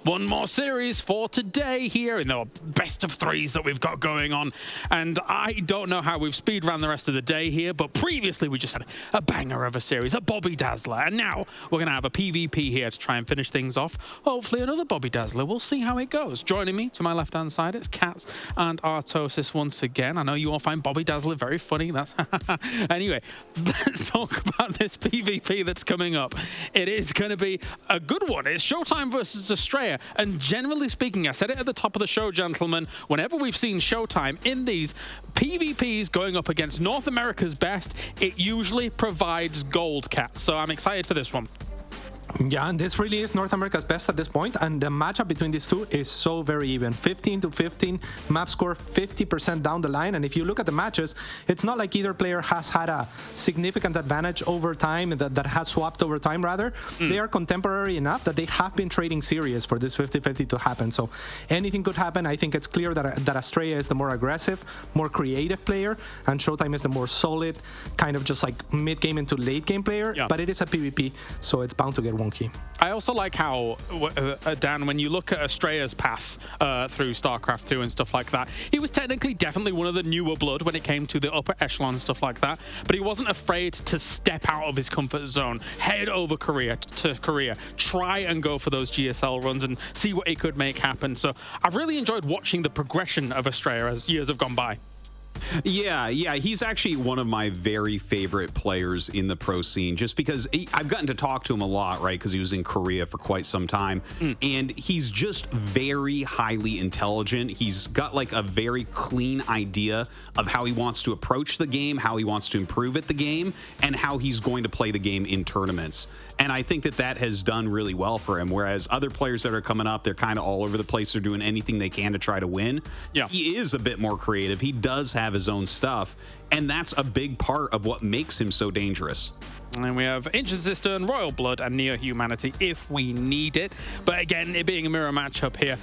One more series for today here in the best of threes that we've got going on. And I don't know how we've speed ran the rest of the day here, but previously we just had a banger of a series, a Bobby Dazzler. And now we're going to have a PvP here to try and finish things off. Hopefully another Bobby Dazzler. We'll see how it goes. Joining me to my left-hand side, it's Cats and Artosis once again. I know you all find Bobby Dazzler very funny. That's anyway, let's talk about this PvP that's coming up. It is going to be a good one. It's ShoWTimE versus Astrea. And generally speaking, I said it at the top of the show, gentlemen, whenever we've seen ShoWTimE in these PvPs going up against North America's best, it usually provides gold, Cats. So I'm excited for this one. Yeah, and this really is North America's best at this point, and the matchup between these two is so very even. 15 to 15, map score 50% down the line, and if you look at the matches, it's not like either player has had a significant advantage over time, that has swapped over time, rather. They are contemporary enough that they have been trading serious for this 50-50 to happen, so anything could happen. I think it's clear that Astrea is the more aggressive, more creative player, and ShoWTimE is the more solid, kind of just like mid-game into late-game player, but it is a PvP, so it's bound to get wonky. I also like how, Dan, when you look at Astrea's path through StarCraft 2 and stuff like that, he was technically definitely one of the newer blood when it came to the upper echelon and stuff like that, but he wasn't afraid to step out of his comfort zone, head over Korea to Korea, try and go for those GSL runs and see what he could make happen. So I've really enjoyed watching the progression of Astrea as years have gone by. Yeah, he's actually one of my very favorite players in the pro scene, just because I've gotten to talk to him a lot, right? Because he was in Korea for quite some time, and he's just very highly intelligent. He's got like a very clean idea of how he wants to approach the game, how he wants to improve at the game, and how he's going to play the game in tournaments. And I think that has done really well for him, whereas other players that are coming up, they're kind of all over the place. They're doing anything they can to try to win. Yeah. He is a bit more creative. He does have his own stuff, and that's a big part of what makes him so dangerous. And then we have Ancient Cistern, Royal Blood, and NeoHumanity if we need it. But again, it being a mirror matchup here,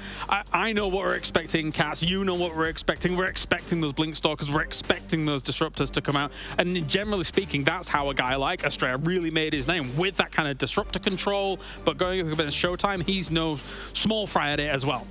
I know what we're expecting, Cats. You know what we're expecting. We're expecting those Blink Stalkers. We're expecting those Disruptors to come out. And generally speaking, that's how a guy like Astrea really made his name, with that kind of Disruptor control. But going up against ShoWTimE, he's no small fry at it as well.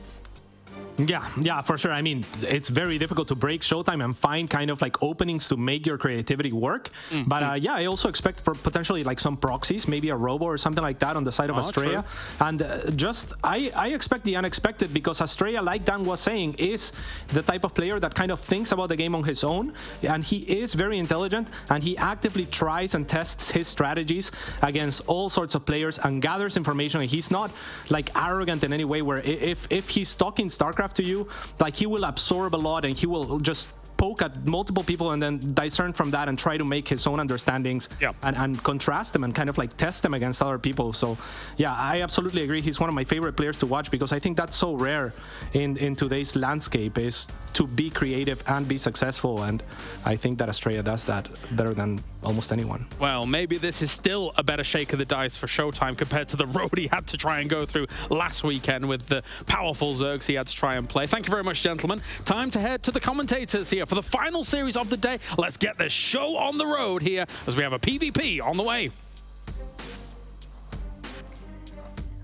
Yeah, for sure. I mean, it's very difficult to break ShoWTimE and find kind of like openings to make your creativity work. But yeah, I also expect potentially like some proxies, maybe a robo or something like that on the side of Astrea. True. And just, I expect the unexpected, because Astrea, like Dan was saying, is the type of player that kind of thinks about the game on his own. And he is very intelligent, and he actively tries and tests his strategies against all sorts of players and gathers information. And he's not like arrogant in any way, where if he's talking StarCraft to you, like, he will absorb a lot and he will just poke at multiple people and then discern from that and try to make his own understandings and contrast them and kind of like test them against other people. So yeah, I absolutely agree. He's one of my favorite players to watch, because I think that's so rare in today's landscape, is to be creative and be successful. And I think that Astrea does that better than almost anyone. Well, maybe this is still a better shake of the dice for ShoWTimE compared to the road he had to try and go through last weekend with the powerful Zergs he had to try and play. Thank you very much, gentlemen. Time to head to the commentators here for the final series of the day. Let's get this show on the road here as we have a PvP on the way.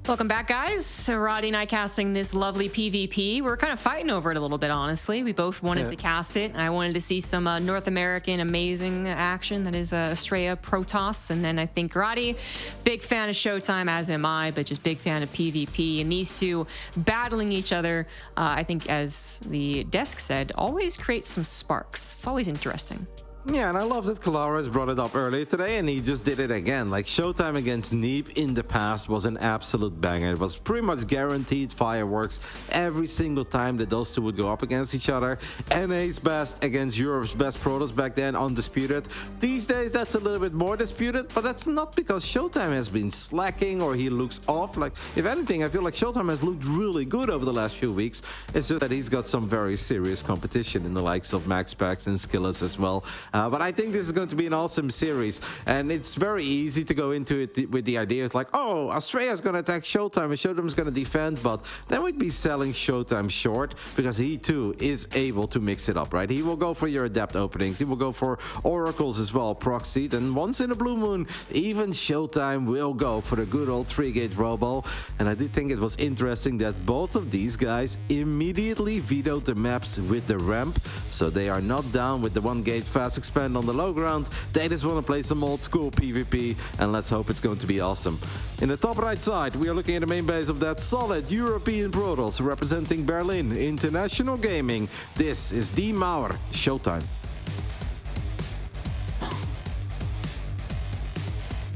Welcome back, guys. So Roddy and I casting this lovely PvP. We're kind of fighting over it a little bit, honestly. We both wanted to cast it. I wanted to see some North American amazing action, that is Astrea Protoss. And then I think Roddy, big fan of ShoWTimE, as am I, but just big fan of PvP. And these two battling each other, I think, as the desk said, always creates some sparks. It's always interesting. Yeah, and I love that Kalaris brought it up earlier today, and he just did it again. Like, ShoWTimE against Neep in the past was an absolute banger. It was pretty much guaranteed fireworks every single time that those two would go up against each other. NA's best against Europe's best Protoss back then, undisputed. These days, that's a little bit more disputed, but that's not because ShoWTimE has been slacking or he looks off. Like, if anything, I feel like ShoWTimE has looked really good over the last few weeks. It's just that he's got some very serious competition in the likes of MaxPax and Skillers as well. But I think this is going to be an awesome series. And it's very easy to go into it with the idea. It's like, oh, Astrea is going to attack ShoWTimE and ShoWTimE is going to defend. But then we'd be selling ShoWTimE short because he too is able to mix it up, right? He will go for your Adept openings. He will go for Oracles as well, proxied. And once in a blue moon, even ShoWTimE will go for the good old 3-gate robo. And I did think it was interesting that both of these guys immediately vetoed the maps with the ramp. So they are not down with the 1-gate fast expand on the low ground. They just want to play some old school PvP, and let's hope it's going to be awesome. In the top right side, we are looking at the main base of that solid European Protoss representing Berlin International Gaming. This is D Mauer, ShoWTimE.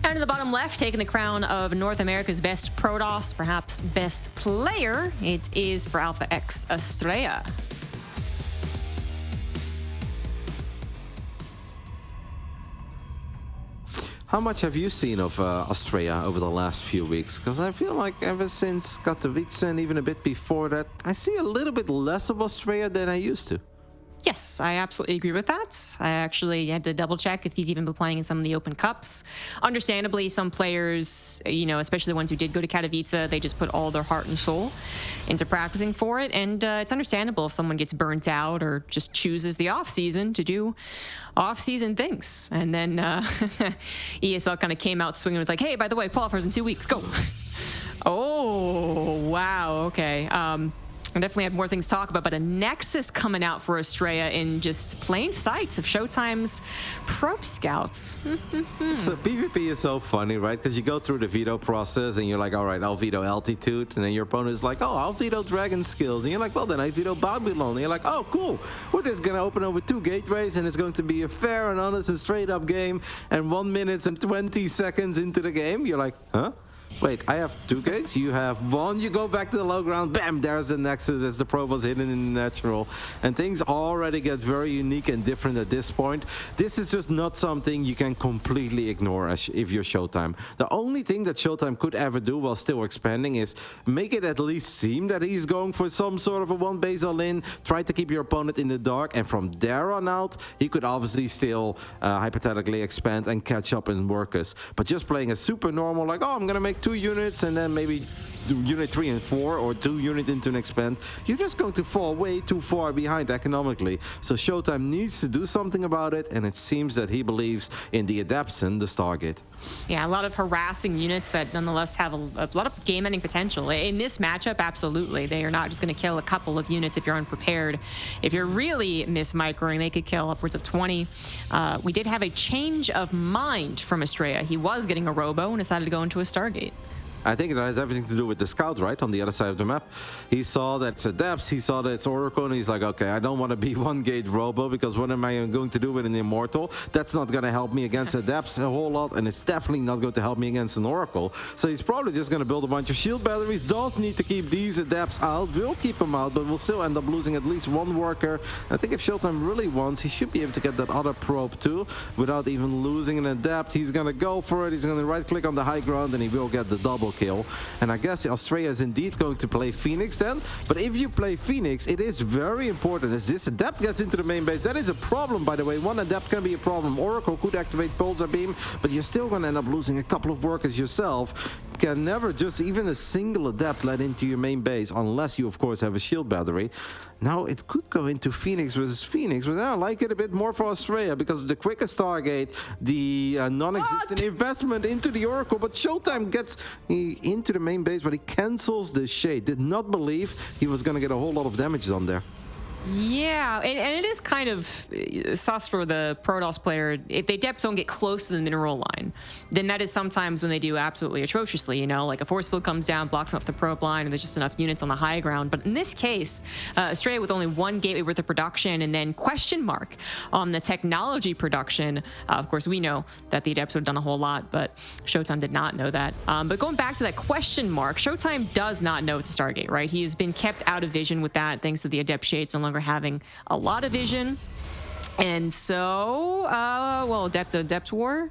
And in the bottom left, taking the crown of North America's best Protoss, perhaps best player, it is for Alpha X Astrea. How much have you seen of Astrea over the last few weeks? Because I feel like ever since Katowice and even a bit before that, I see a little bit less of Astrea than I used to. Yes, I absolutely agree with that. I actually had to double check if he's even been playing in some of the open cups. Understandably, some players, especially the ones who did go to Katowice, they just put all their heart and soul into practicing for it. And it's understandable if someone gets burnt out or just chooses the off-season to do off-season things. And then ESL kind of came out swinging with like, hey, by the way, qualifiers in 2 weeks, go. Oh, wow, okay. I definitely have more things to talk about, but a Nexus coming out for Astrea in just plain sights of ShoWTimE's probe scouts. So PvP is so funny, right? Because you go through the veto process and you're like, all right, I'll veto altitude. And then your opponent is like, oh, I'll veto dragon skills. And you're like, well, then I veto Babylon. And you're like, oh, cool. We're just going to open up with 2 gateways and it's going to be a fair and honest and straight up game. And 1 minute and 20 seconds into the game, you're like, huh? Wait, I have 2 gates, you have 1, you go back to the low ground, bam, there's the Nexus as the probe was hidden in the natural. And things already get very unique and different at this point. This is just not something you can completely ignore if you're ShoWTimE. The only thing that ShoWTimE could ever do while still expanding is make it at least seem that he's going for some sort of a 1 base all-in, try to keep your opponent in the dark, and from there on out, he could obviously still hypothetically expand and catch up in workers. But just playing a super normal, like, oh, I'm gonna make 2 units and then maybe unit 3 and 4 or 2 units into an expand, you're just going to fall way too far behind economically. So ShoWTimE needs to do something about it, and it seems that he believes in the Adepson, the Stargate. Yeah, a lot of harassing units that nonetheless have a lot of game-ending potential. In this matchup, absolutely. They are not just going to kill a couple of units if you're unprepared. If you're really mismicroing, they could kill upwards of 20. We did have a change of mind from Astrea. He was getting a robo and decided to go into a Stargate. I think it has everything to do with the scout, right? On the other side of the map. He saw that it's Adepts, he saw that it's Oracle, and he's like, okay, I don't want to be 1-gate robo because what am I going to do with an Immortal? That's not going to help me against Adepts a whole lot, and it's definitely not going to help me against an Oracle. So he's probably just going to build a bunch of shield batteries. Does need to keep these Adepts out. Will keep them out, but will still end up losing at least 1 worker. I think if ShoWTimE really wants, he should be able to get that other probe too without even losing an Adept. He's going to go for it. He's going to right-click on the high ground, and he will get the double kill. And I guess Astrea is indeed going to play Phoenix then. But if you play Phoenix, it is very important as this Adept gets into the main base. That is a problem, by the way. 1 Adept can be a problem. Oracle could activate Pulsar Beam, but you're still going to end up losing a couple of workers yourself. Can never just even a single Adept let into your main base unless you, of course, have a shield battery. Now, it could go into Phoenix versus Phoenix, but I like it a bit more for Astrea because of the quickest Stargate, the non-existent investment into the Oracle, but ShoWTimE gets into the main base, but he cancels the Shade. Did not believe he was going to get a whole lot of damage on there. Yeah, and it is kind of sus for the Protoss player. If they Adepts don't get close to the mineral line, then that is sometimes when they do absolutely atrociously, like a force field comes down, blocks them off the probe line, and there's just enough units on the high ground. But in this case, Astrea with only 1 gateway worth of production and then question mark on the technology production. Of course, we know that the Adepts would have done a whole lot, but ShoWTimE did not know that. But going back to that question mark, ShoWTimE does not know it's a Stargate, right? He's been kept out of vision with that thanks to the Adept Shades no longer having a lot of vision. And so, well, Adept War.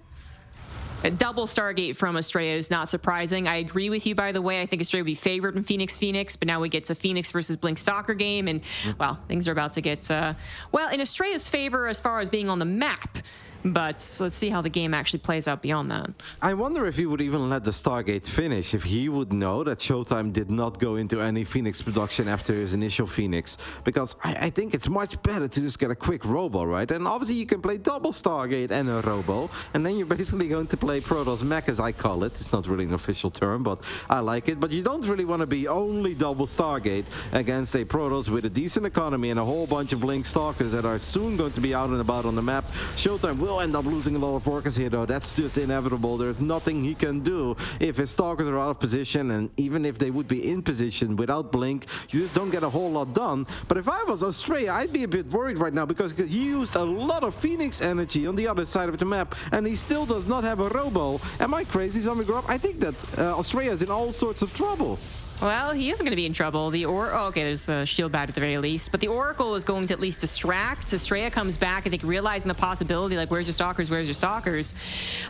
A double Stargate from Astrea is not surprising. I agree with you, by the way. I think Astrea would be favored in Phoenix, but now we get to Phoenix versus Blink Stalker game, and, well, things are about to get, well, in Astrea's favor as far as being on the map. But let's see how the game actually plays out beyond that. I wonder if he would even let the Stargate finish, if he would know that ShoWTimE did not go into any Phoenix production after his initial Phoenix. Because I think it's much better to just get a quick Robo, right? And obviously you can play double Stargate and a Robo, and then you're basically going to play Protoss Mech, as I call it. It's not really an official term, but I like it. But you don't really want to be only double Stargate against a Protoss with a decent economy and a whole bunch of Blink Stalkers that are soon going to be out and about on the map. ShoWTimE will end up losing a lot of workers here, though. That's just inevitable. There's nothing he can do if his Stalkers are out of position, and even if they would be in position without Blink, you just don't get a whole lot done. But if I was Astrea, I'd be a bit worried right now because he used a lot of Phoenix energy on the other side of the map, and he still does not have a Robo. Am I crazy, Zombie Grub? I think that Astrea is in all sorts of trouble. Well, he isn't going to be in trouble. Okay, there's a shield bag at the very least. But the Oracle is going to at least distract. Astrea comes back, I think, realizing the possibility, like, where's your Stalkers, where's your Stalkers?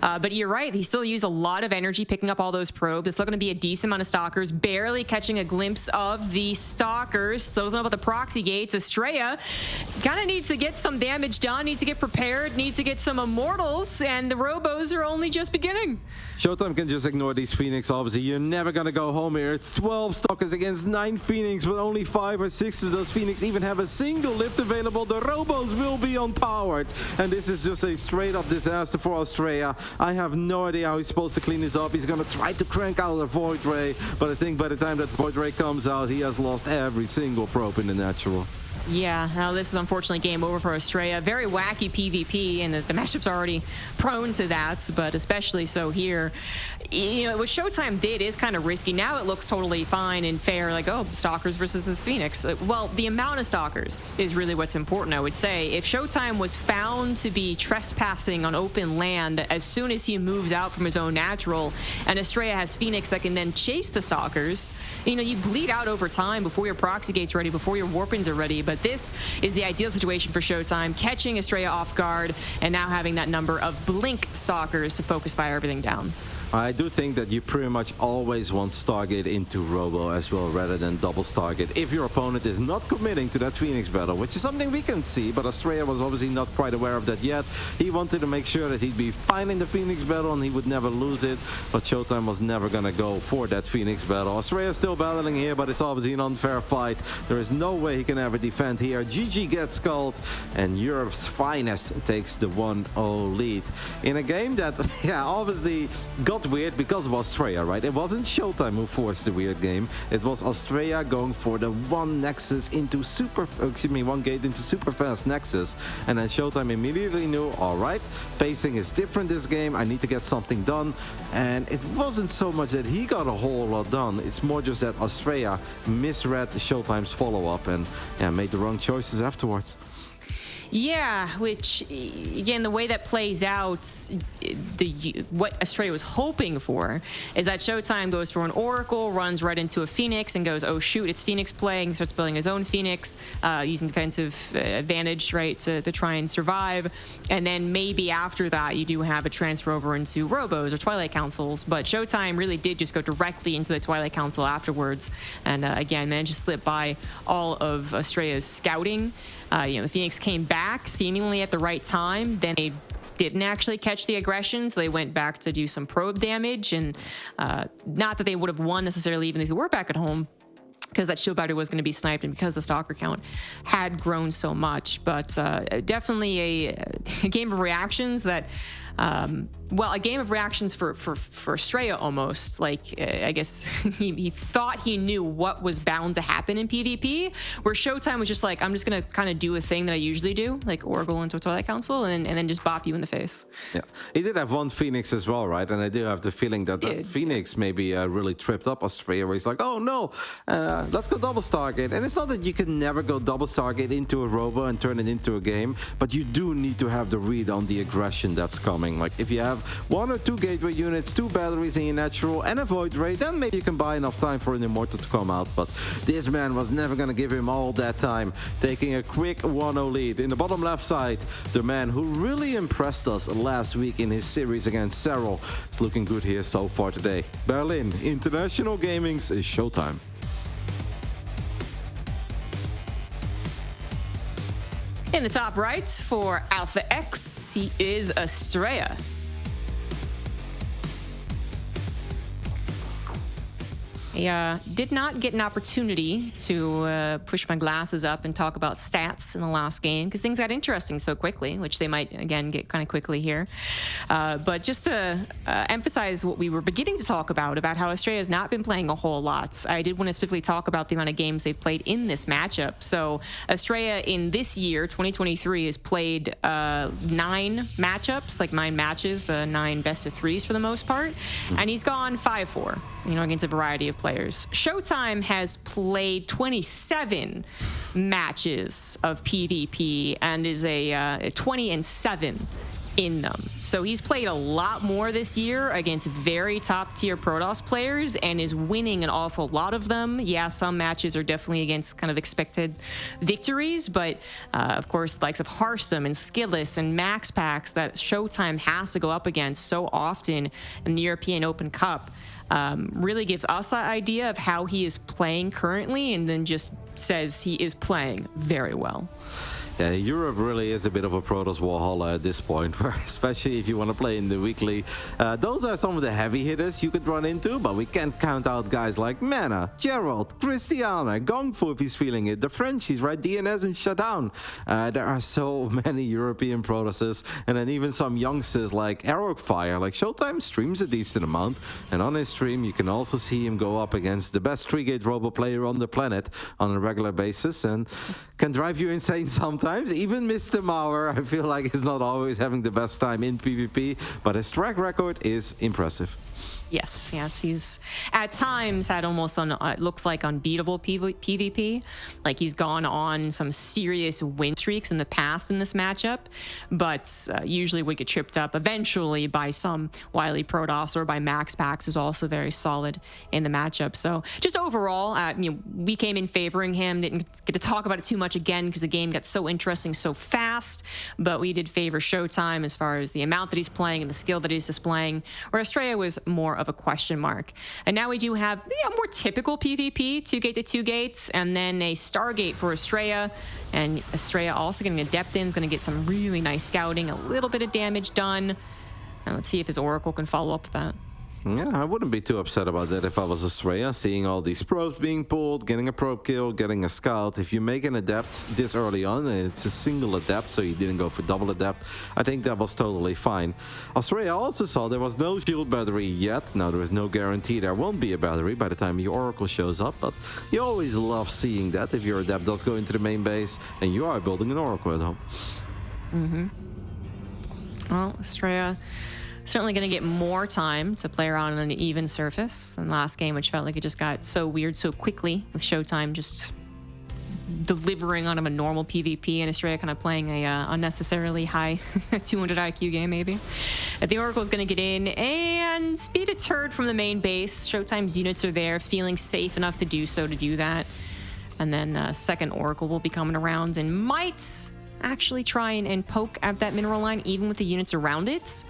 But you're right, he still used a lot of energy picking up all those probes. It's still going to be a decent amount of Stalkers, barely catching a glimpse of the Stalkers. Still doesn't know about the proxy gates. Astrea kind of needs to get some damage done, needs to get prepared, needs to get some Immortals, and the Robos are only just beginning. ShoWTimE can just ignore these Phoenix, obviously. You're never going to go home here. It's 12 Stalkers against 9 Phoenix, but only 5 or 6 of those Phoenix even have a single lift available. The Robos will be unpowered, and this is just a straight-up disaster for Astrea. I have no idea how he's supposed to clean this up. He's going to try to crank out a Void Ray, but I think by the time that Void Ray comes out, he has lost every single probe in the natural. Yeah, now this is unfortunately game over for Astrea. Very wacky PvP, and the matchup's already prone to that, but especially so here. You know, what ShoWTimE did is kind of risky. Now it looks totally fine and fair, like, oh, Stalkers versus the Phoenix. Well, the amount of Stalkers is really what's important, I would say. If ShoWTimE was found to be trespassing on open land as soon as he moves out from his own natural, and Astrea has Phoenix that can then chase the Stalkers, you know, you bleed out over time before your proxy gate's ready, before your warpins are ready. But this is the ideal situation for ShoWTimE, catching Astrea off guard and now having that number of Blink Stalkers to focus fire everything down. I do think that you pretty much always want Stargate into Robo as well, rather than double Stargate, if your opponent is not committing to that Phoenix battle, which is something we can see, but Astrea was obviously not quite aware of that yet. He wanted to make sure that he'd be fine in the Phoenix battle and he would never lose it, but ShoWTimE was never going to go for that Phoenix battle. Astrea is still battling here, but it's obviously an unfair fight. There is no way he can ever defend here. GG gets skulled, and Europe's finest takes the 1-0 lead in a game that, yeah, obviously got weird because of Astrea, right? It wasn't ShoWTimE who forced the weird game. It was Astrea going for the one gate into super fast Nexus, and then ShoWTimE immediately knew, all right, pacing is different this game. I need to get something done, and it wasn't so much that he got a whole lot done. It's more just that Astrea misread ShoWTimE's follow-up and, yeah, made the wrong choices afterwards. Yeah, which, again, the way that plays out, what Astrea was hoping for is that ShoWTimE goes for an Oracle, runs right into a Phoenix, and goes, oh shoot, it's Phoenix playing, starts building his own Phoenix, using defensive advantage, right, to try and survive. And then maybe after that, you do have a transfer over into Robos or Twilight Councils, but ShoWTimE really did just go directly into the Twilight Council afterwards, and again, managed to slip by all of Astrea's scouting. You know, the Phoenix came back seemingly at the right time. Then they didn't actually catch the aggression, so they went back to do some probe damage. And not that they would have won necessarily even if they were back at home, because that shield battery was going to be sniped and because the Stalker count had grown so much. But definitely a game of reactions that... well, a game of reactions for Astrea almost. Like, I guess he thought he knew what was bound to happen in PvP, where ShoWTimE was just like, I'm just going to kind of do a thing that I usually do, like Oracle into a Twilight Council, and then just bop you in the face. Yeah, he did have one Phoenix as well, right? And I do have the feeling that that Phoenix maybe really tripped up Astrea, where he's like, oh no, let's go double Stargate. And it's not that you can never go double Stargate into a Robo and turn it into a game, but you do need to have the read on the aggression that's coming. coming. Like, if you have 1 or 2 gateway units, 2 batteries in your natural, and a void ray, then maybe you can buy enough time for an immortal to come out. But this man was never gonna give him all that time, taking a quick 1-0 lead. In the bottom left side, the man who really impressed us last week in his series against Serral is looking good here so far today. Berlin International Gaming's ShoWTimE. In the top right for Alpha X, he is Astrea. I did not get an opportunity to push my glasses up and talk about stats in the last game because things got interesting so quickly, which they might, again, get kind of quickly here. But just to emphasize what we were beginning to talk about how Astrea has not been playing a whole lot, I did want to specifically talk about the amount of games they've played in this matchup. So Astrea in this year, 2023, has played 9 matchups, like 9 matches, 9 best of 3s for the most part, and he's gone 5-4. Against a variety of players. ShoWTimE has played 27 matches of PvP and is a 20-7 in them. So he's played a lot more this year against very top-tier Protoss players and is winning an awful lot of them. Yeah, some matches are definitely against kind of expected victories, but of course, the likes of Harsum and Skilless and Max Packs that ShoWTimE has to go up against so often in the European Open Cup really gives us an idea of how he is playing currently, and then just says he is playing very well. Yeah, Europe really is a bit of a Protoss Valhalla at this point, where especially if you want to play in the weekly. Those are some of the heavy hitters you could run into, but we can't count out guys like Mana, Gerald, Christiana, Gongfu if he's feeling it, the Frenchies, right? DNS and Shutdown. There are so many European Protosses, and then even some youngsters like Arrowfire. Like ShoWTimE streams a decent amount, and on his stream you can also see him go up against the best 3-gate robo player on the planet on a regular basis, and can drive you insane sometimes. Even Mr. Mauer, I feel like, is not always having the best time in PvP, but his track record is impressive. Yes, he's at times had almost looks like unbeatable PvP. Like he's gone on some serious win streaks in the past in this matchup, but usually would get tripped up eventually by some wily Protoss or by Max Packs, who's also very solid in the matchup. So just overall, we came in favoring him. Didn't get to talk about it too much again because the game got so interesting so fast, but we did favor ShoWTimE as far as the amount that he's playing and the skill that he's displaying, where Astrea was more of a question mark. And now we do have a more typical PvP, 2-gate to 2 gates, and then a Stargate for Astrea. And Astrea also getting a depth in, is going to get some really nice scouting, a little bit of damage done. And let's see if his Oracle can follow up with that. Yeah, I wouldn't be too upset about that if I was Astrea, seeing all these probes being pulled, getting a probe kill, getting a scout. If you make an adept this early on, and it's a single adept, so you didn't go for double adept, I think that was totally fine. Astrea also saw there was no shield battery yet. Now, there is no guarantee there won't be a battery by the time your Oracle shows up, but you always love seeing that if your adept does go into the main base and you are building an Oracle at home. Well, Astrea certainly going to get more time to play around on an even surface than last game, which felt like it just got so weird so quickly with ShoWTimE just delivering on a normal PvP and Astrea kind of playing a unnecessarily high 200 IQ game maybe. The Oracle is going to get in and speed a turd from the main base. ShoWTimE's units are there, feeling safe enough to do so, to do that. And then second Oracle will be coming around and might actually try and poke at that mineral line even with the units around it.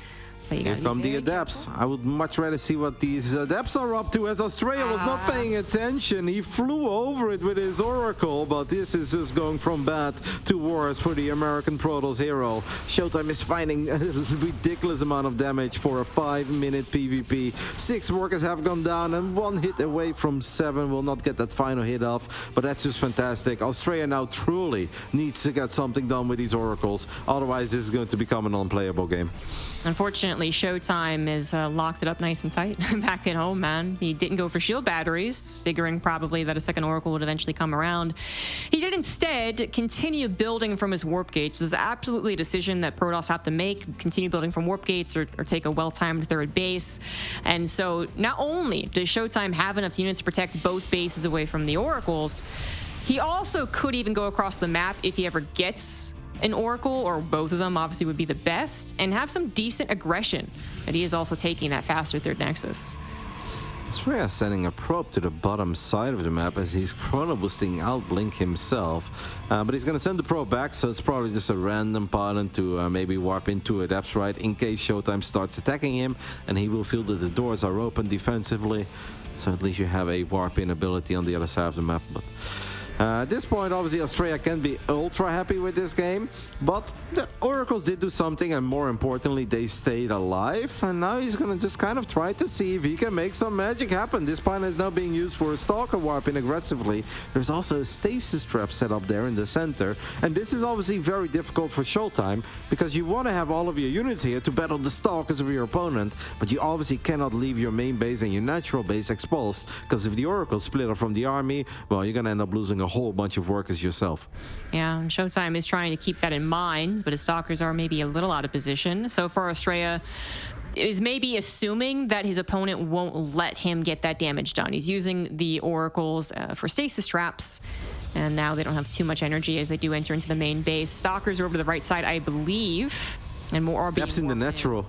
Here come the adepts. I would much rather see what these adepts are up to, as Astrea was not paying attention. He flew over it with his Oracle, but this is just going from bad to worse for the American Protoss hero. ShoWTimE is finding a ridiculous amount of damage for a 5-minute PvP. 6 workers have gone down, and 1 hit away from 7 will not get that final hit off, but that's just fantastic. Astrea now truly needs to get something done with these Oracles, otherwise this is going to become an unplayable game. Unfortunately, ShoWTimE is locked it up nice and tight back at home, man. He didn't go for shield batteries, figuring probably that a second Oracle would eventually come around. He did instead continue building from his warp gates. This is absolutely a decision that Protoss have to make, continue building from warp gates or take a well-timed third base. And so not only does ShoWTimE have enough units to protect both bases away from the Oracles, he also could even go across the map if he ever gets an Oracle, or both of them obviously would be the best, and have some decent aggression. And he is also taking that faster third Nexus. Astrea sending a probe to the bottom side of the map as he's chrono boosting out Blink himself. But he's going to send the probe back, so it's probably just a random pilot to maybe warp into a depth right in case ShoWTimE starts attacking him, and he will feel that the doors are open defensively. So at least you have a warp-in ability on the other side of the map. But at this point, obviously, Astrea can be ultra happy with this game, but the Oracles did do something, and more importantly, they stayed alive, and now he's gonna just kind of try to see if he can make some magic happen. This pilot is now being used for a Stalker warping aggressively. There's also a stasis trap set up there in the center, and this is obviously very difficult for ShoWTimE, because you want to have all of your units here to battle the Stalkers of your opponent, but you obviously cannot leave your main base and your natural base exposed, because if the Oracles split off from the army, well, you're gonna end up losing a whole bunch of workers yourself. Yeah, and ShoWTimE is trying to keep that in mind, but his Stalkers are maybe a little out of position. So far, Astrea is maybe assuming that his opponent won't let him get that damage done. He's using the Oracles for stasis traps, and now they don't have too much energy as they do enter into the main base. Stalkers are over to the right side, I believe, and more are being Depths in the natural.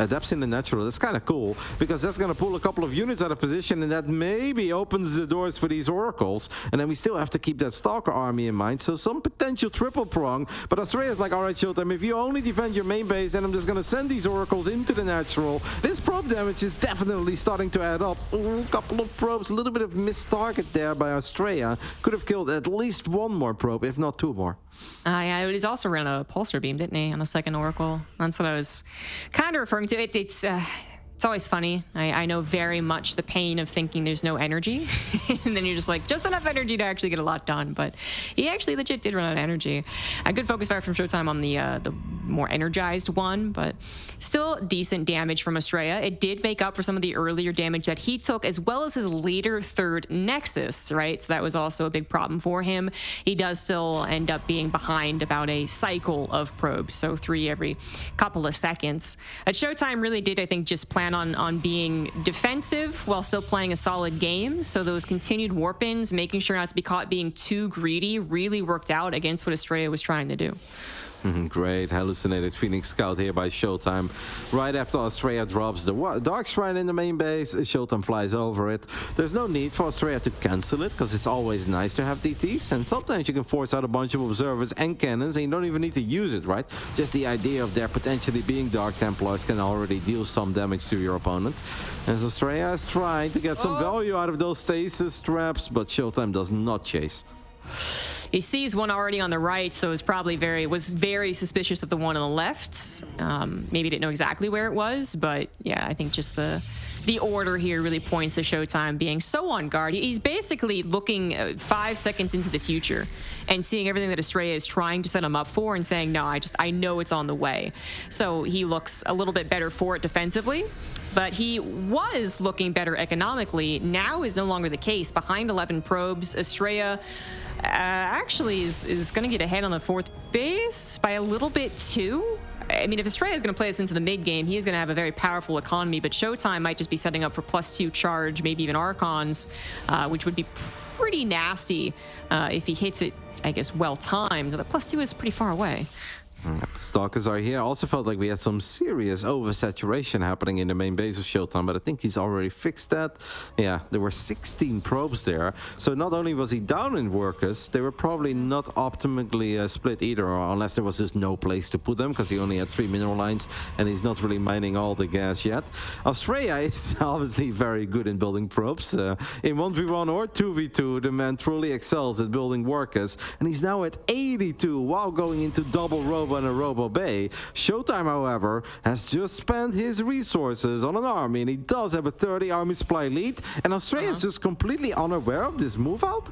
Depths in the natural. That's kind of cool, because that's going to pull a couple of units out of position, and that maybe opens the doors for these Oracles. And then we still have to keep that Stalker army in mind, so some potential triple prong. But Astrea is like, all right, ShoWTimE, if you only defend your main base, then I'm just going to send these Oracles into the natural. This probe damage is definitely starting to add up. Ooh, a couple of probes, a little bit of missed target there by Astrea. Could have killed at least one more probe, if not two more. Yeah, he's also ran a pulsar beam, didn't he, on the second Oracle? That's what I was kind of referring to. It's always funny. I know very much the pain of thinking there's no energy, and then you're just like, just enough energy to actually get a lot done. But he actually legit did run out of energy. A good focus fire from ShoWTimE on the more energized one, but still decent damage from Astrea. It did make up for some of the earlier damage that he took, as well as his later third Nexus, right? So that was also a big problem for him. He does still end up being behind about a cycle of probes, so 3 every couple of seconds. ShoWTimE really did, I think, just plan on being defensive while still playing a solid game. So those continued warp-ins, making sure not to be caught being too greedy, really worked out against what Astrea was trying to do. Great hallucinated Phoenix Scout here by ShoWTimE. Right after Astrea drops the Dark Shrine in the main base, ShoWTimE flies over it. There's no need for Astrea to cancel it, because it's always nice to have DTs, and sometimes you can force out a bunch of observers and cannons, and you don't even need to use it, right? Just the idea of there potentially being Dark Templars can already deal some damage to your opponent. As Astrea is trying to get some value out of those stasis traps, but ShoWTimE does not chase. He sees one already on the right, so was very suspicious of the one on the left. Maybe didn't know exactly where it was, but yeah, I think just the order here really points to ShoWTimE being so on guard. He's basically looking 5 seconds into the future and seeing everything that Astrea is trying to set him up for and saying, no, I know it's on the way. So he looks a little bit better for it defensively. But he was looking better economically. Now is no longer the case. Behind 11 probes, Astrea actually is going to get ahead on the 4th base by a little bit too. I mean, if Astrea is going to play us into the mid game, he is going to have a very powerful economy, but ShoWTimE might just be setting up for +2 charge, maybe even Archons, which would be pretty nasty if he hits it, I guess, well timed. The +2 is pretty far away. Stalkers are here. Also felt like we had some serious oversaturation happening in the main base of ShoWTimE, but I think he's already fixed that. Yeah, there were 16 probes there. So not only was he down in workers, they were probably not optimally split either, or unless there was just no place to put them, because he only had 3 mineral lines, and he's not really mining all the gas yet. Astrea is obviously very good in building probes. In 1v1 or 2v2, the man truly excels at building workers, and he's now at 82 while going into double robo and a robo bay. ShoWTimE, however, has just spent his resources on an army, and he does have a 30 army supply lead, and Astrea is just completely unaware of this move out.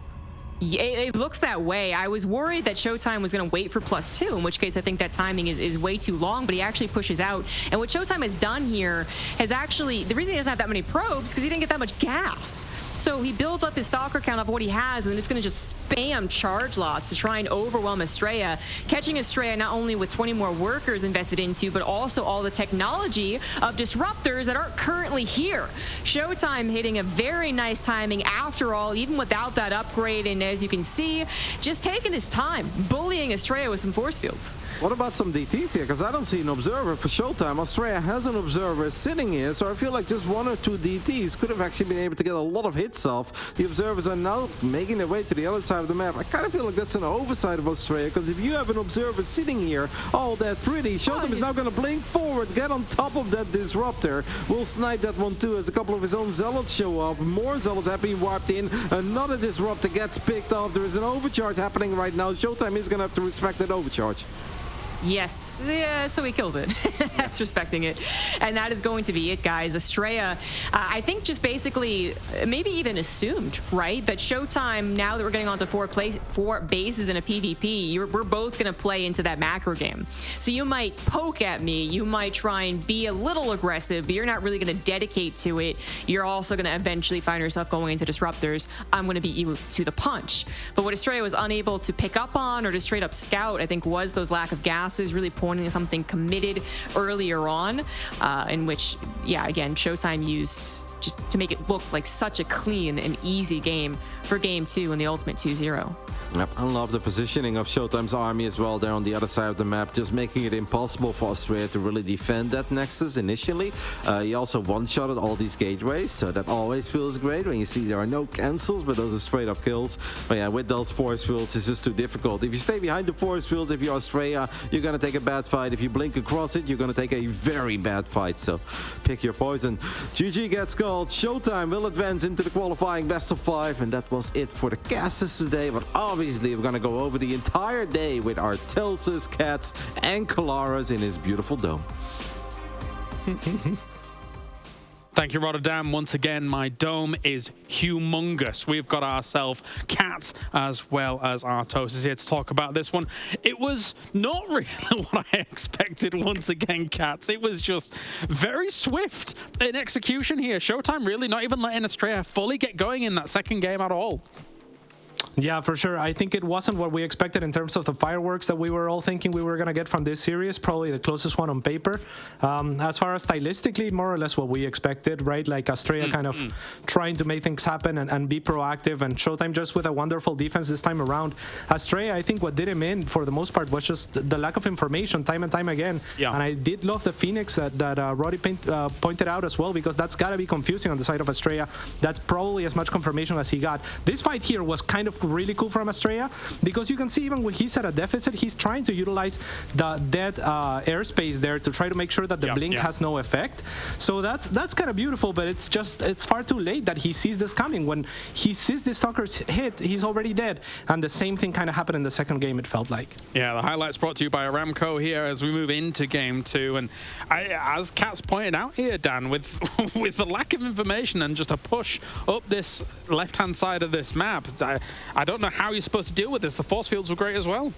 Yeah, it looks that way. I was worried that ShoWTimE was going to wait for +2, in which case I think that timing is way too long, but he actually pushes out. And what ShoWTimE has done here has actually, the reason he doesn't have that many probes, because he didn't get that much gas. So he builds up his Stalker count of what he has, and then it's going to just spam charge lots to try and overwhelm Astrea, catching Astrea not only with 20 more workers invested into, but also all the technology of disruptors that aren't currently here. ShoWTimE hitting a very nice timing after all, even without that upgrade, and as you can see, just taking his time, bullying Astrea with some force fields. What about some DTs here? Because I don't see an observer for ShoWTimE. Astrea has an observer sitting here, so I feel like just 1 or 2 DTs could have actually been able to get a lot of hits off. The observers are now making their way to the other side of the map. I kind of feel like that's an oversight of Astrea, because if you have an observer sitting here, all that pretty, ShoWTimE is now going to blink forward, get on top of that disruptor. We'll snipe that one too, as a couple of his own zealots show up. More zealots have been warped in. Another disruptor gets picked off. There is an overcharge happening right now. ShoWTimE is going to have to respect that overcharge. Yes, yeah, so he kills it. That's respecting it. And that is going to be it, guys. Astrea, I think just basically, maybe even assumed, right, that ShoWTimE, now that we're getting onto 4 bases in a PvP, we're both going to play into that macro game. So you might poke at me, you might try and be a little aggressive, but you're not really going to dedicate to it. You're also going to eventually find yourself going into disruptors. I'm going to beat you to the punch. But what Astrea was unable to pick up on or just straight up scout, I think, was those lack of gas, is really pointing to something committed earlier on, in which, yeah, again, ShoWTimE used just to make it look like such a clean and easy game for Game 2 in the Ultimate 2-0. Yep, I love the positioning of ShoWTimE's army as well there on the other side of the map, just making it impossible for Astrea to really defend that Nexus initially. He also one-shotted all these gateways, so that always feels great when you see there are no cancels, but those are straight-up kills. But yeah, with those force fields, it's just too difficult. If you stay behind the force fields, if you're Astrea, you're going to take a bad fight. If you blink across it, you're going to take a very bad fight, so pick your poison. GG gets called. ShoWTimE will advance into the qualifying best of 5, and that was it for the casters today, but obviously we're going to go over the entire day with our Tilsis, Cats, and Kalaras in his beautiful dome. Thank you, Rotterdam. Once again, my dome is humongous. We've got ourselves Cats as well as Artos here to talk about this one. It was not really what I expected once again, Cats. It was just very swift in execution here. ShoWTimE really not even letting Astrea fully get going in that second game at all. Yeah, for sure. I think it wasn't what we expected in terms of the fireworks that we were all thinking we were going to get from this series. Probably the closest one on paper. As far as stylistically, more or less what we expected, right? Like Astrea kind of trying to make things happen and be proactive, and ShoWTimE just with a wonderful defense this time around. Astrea, I think what did him in for the most part was just the lack of information time and time again. Yeah. And I did love the Phoenix that Roddy pointed out as well, because that's got to be confusing on the side of Astrea. That's probably as much confirmation as he got. This fight here was kind of really cool from Astrea, because you can see even when he's at a deficit, he's trying to utilize the dead airspace there to try to make sure that the blink has no effect. So that's kind of beautiful, but it's far too late that he sees this coming. When he sees the Stalker's hit, he's already dead. And the same thing kind of happened in the second game, it felt like. Yeah, the highlights brought to you by Aramco here as we move into Game 2. And as Cats pointed out here, Dan, with the lack of information and just a push up this left-hand side of this map, I don't know how you're supposed to deal with this. The force fields were great as well.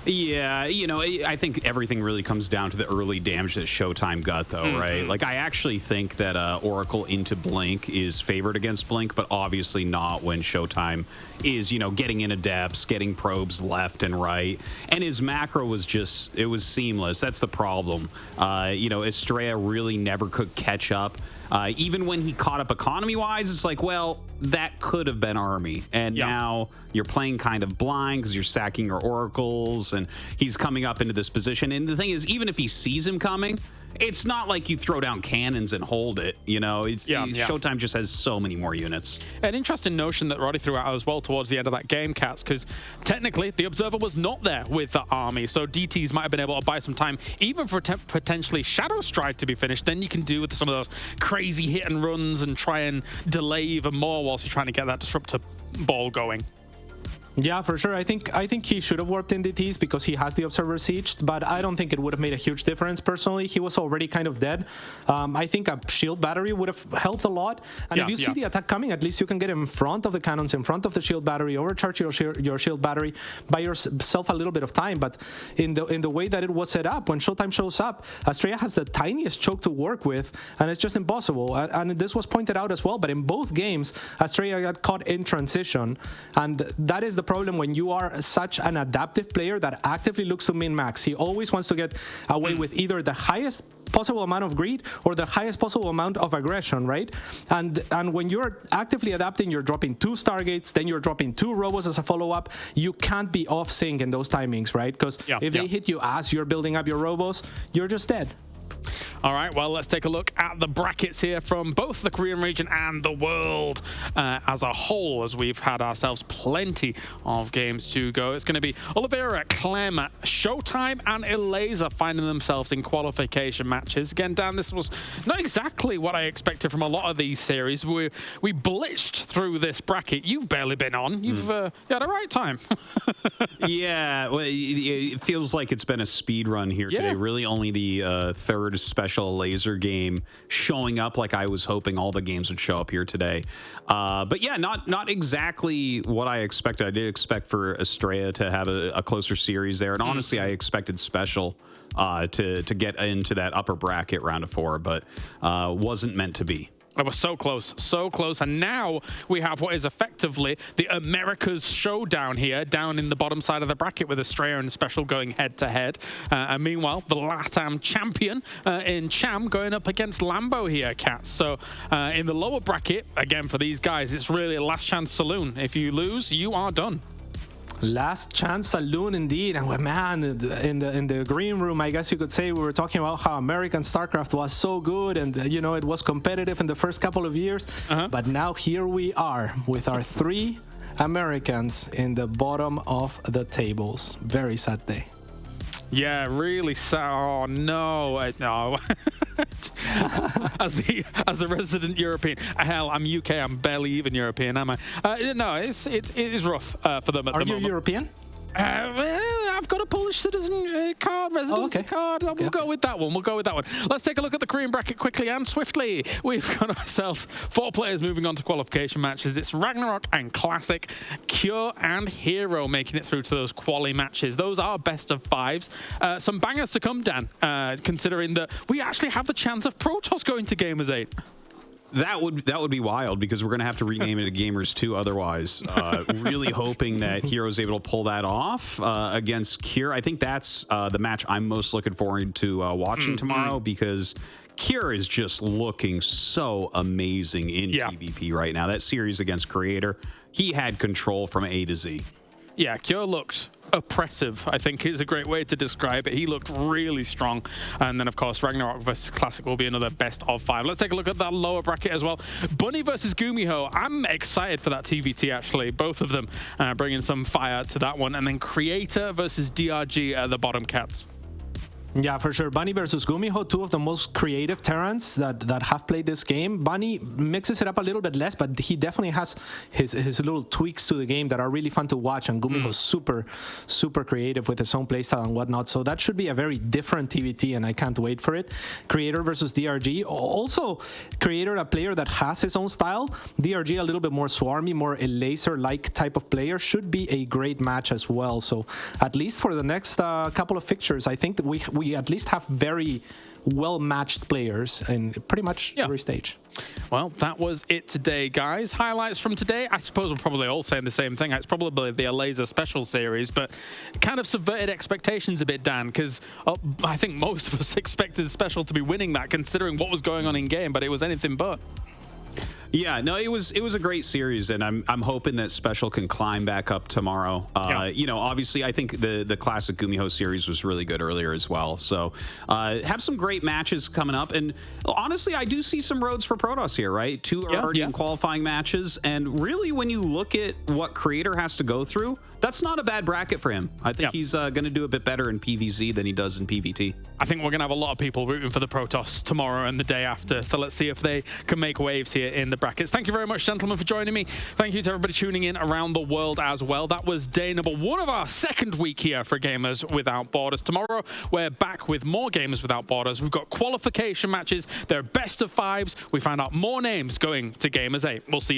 Yeah, you know, I think everything really comes down to the early damage that ShoWTimE got, though, right? Like, I actually think that Oracle into Blink is favored against Blink, but obviously not when ShoWTimE is, you know, getting into depths, getting probes left and right. And his macro was just, it was seamless. That's the problem. You know, Astrea really never could catch up. Even when he caught up economy-wise, it's like, well, that could have been Army. And now you're playing kind of blind because you're sacking your oracles, and he's coming up into this position. And the thing is, even if he sees him coming, it's not like you throw down cannons and hold it, you know? ShoWTimE just has so many more units. An interesting notion that Roddy threw out as well towards the end of that game, Cats, because technically the Observer was not there with the army, so DTs might have been able to buy some time, even for potentially Shadow Strike to be finished. Then you can do with some of those crazy hit and runs and try and delay even more whilst you're trying to get that disruptor ball going. Yeah, for sure. I think he should have warped in DTs because he has the Observer sieged, but I don't think it would have made a huge difference personally. He was already kind of dead. I think a shield battery would have helped a lot. And if you see the attack coming, at least you can get in front of the cannons, in front of the shield battery, overcharge your shield battery, buy yourself a little bit of time. But in the way that it was set up, when ShoWTimE shows up, Astrea has the tiniest choke to work with, and it's just impossible. And this was pointed out as well, but in both games, Astrea got caught in transition, and that is the problem when you are such an adaptive player that actively looks to min-max. He always wants to get away with either the highest possible amount of greed or the highest possible amount of aggression, right? And when you're actively adapting, you're dropping 2 Stargates, then you're dropping 2 Robos as a follow-up. You can't be off sync in those timings, right? Because if they hit you as you're building up your Robos, you're just dead. All right, well, let's take a look at the brackets here from both the Korean region and the world as a whole, as we've had ourselves plenty of games to go. It's going to be Oliveira, Clem, ShoWTimE, and Elazer finding themselves in qualification matches. Again, Dan, this was not exactly what I expected from a lot of these series. We blitzed through this bracket. You've barely been on. You've you had a right time. Yeah, well, it feels like it's been a speed run here today. Really only the third special laser game showing up like I was hoping all the games would show up here today. But yeah, not exactly what I expected. I did expect for Astrea to have a closer series there. And honestly, I expected special to get into that upper bracket round of 4, but wasn't meant to be. It was so close, and now we have what is effectively the America's showdown here, down in the bottom side of the bracket with Astrea and Special going head-to-head. And meanwhile, the LATAM champion in Cham going up against Lambo here, Cats. So in the lower bracket, again, for these guys, it's really a last chance saloon. If you lose, you are done. Last chance saloon indeed. And man, in the green room, I guess you could say we were talking about how American StarCraft was so good and you know it was competitive in the first couple of years. But now here we are with our 3 Americans in the bottom of the tables. Very sad day. Yeah, really sad. Oh no, no. as the resident European, hell, I'm UK. I'm barely even European, am I? No, it is rough for them at the moment. Are you European? Well, I've got a Polish citizen card, residency card. We'll go with that one. Let's take a look at the Korean bracket quickly and swiftly. We've got ourselves 4 players moving on to qualification matches. It's Ragnarok and Classic, Cure and Hero making it through to those quali matches. Those are best of 5s. Some bangers to come, Dan, considering that we actually have the chance of Protoss going to Gamers 8. That would be wild because we're going to have to rename it to Gamers 2 otherwise. Really hoping that Hero's able to pull that off against Cure. I think that's the match I'm most looking forward to watching tomorrow because Cure is just looking so amazing in PvP right now. That series against Creator, he had control from A to Z. Yeah, Cure looked oppressive, I think is a great way to describe it. He looked really strong. And then, of course, Ragnarok versus Classic will be another best of 5. Let's take a look at that lower bracket as well. Bunny versus Gumiho. I'm excited for that TVT, actually. Both of them bringing some fire to that one. And then Creator versus DRG at the bottom, Cats. Yeah, for sure. Bunny versus Gumiho, 2 of the most creative Terrans that have played this game. Bunny mixes it up a little bit less, but he definitely has his little tweaks to the game that are really fun to watch. And Gumiho's super creative with his own playstyle and whatnot. So that should be a very different TVT, and I can't wait for it. Creator versus DRG. Also, Creator, a player that has his own style. DRG, a little bit more swarmy, more Elazer-like type of player. Should be a great match as well. So at least for the next couple of fixtures, I think that we at least have very well-matched players in pretty much every stage. Well, that was it today, guys. Highlights from today, I suppose we're probably all saying the same thing. It's probably the Elazer Special Series, but it kind of subverted expectations a bit, Dan, because I think most of us expected Special to be winning that, considering what was going on in game, but it was anything but. Yeah, no, it was a great series, and I'm hoping that Special can climb back up tomorrow. You know, obviously, I think the classic Gumiho series was really good earlier as well. So have some great matches coming up, and honestly, I do see some roads for Protoss here, right? 2 are already in qualifying matches, and really, when you look at what Creator has to go through, that's not a bad bracket for him. I think he's going to do a bit better in PvZ than he does in PvT. I think we're going to have a lot of people rooting for the Protoss tomorrow and the day after. So let's see if they can make waves here in the brackets. Thank you very much, gentlemen, for joining me. Thank you to everybody tuning in around the world as well. That was day number 1 of our 2nd week here for Gamers Without Borders. Tomorrow, we're back with more Gamers Without Borders. We've got qualification matches. They're best of 5s. We find out more names going to Gamers 8. We'll see you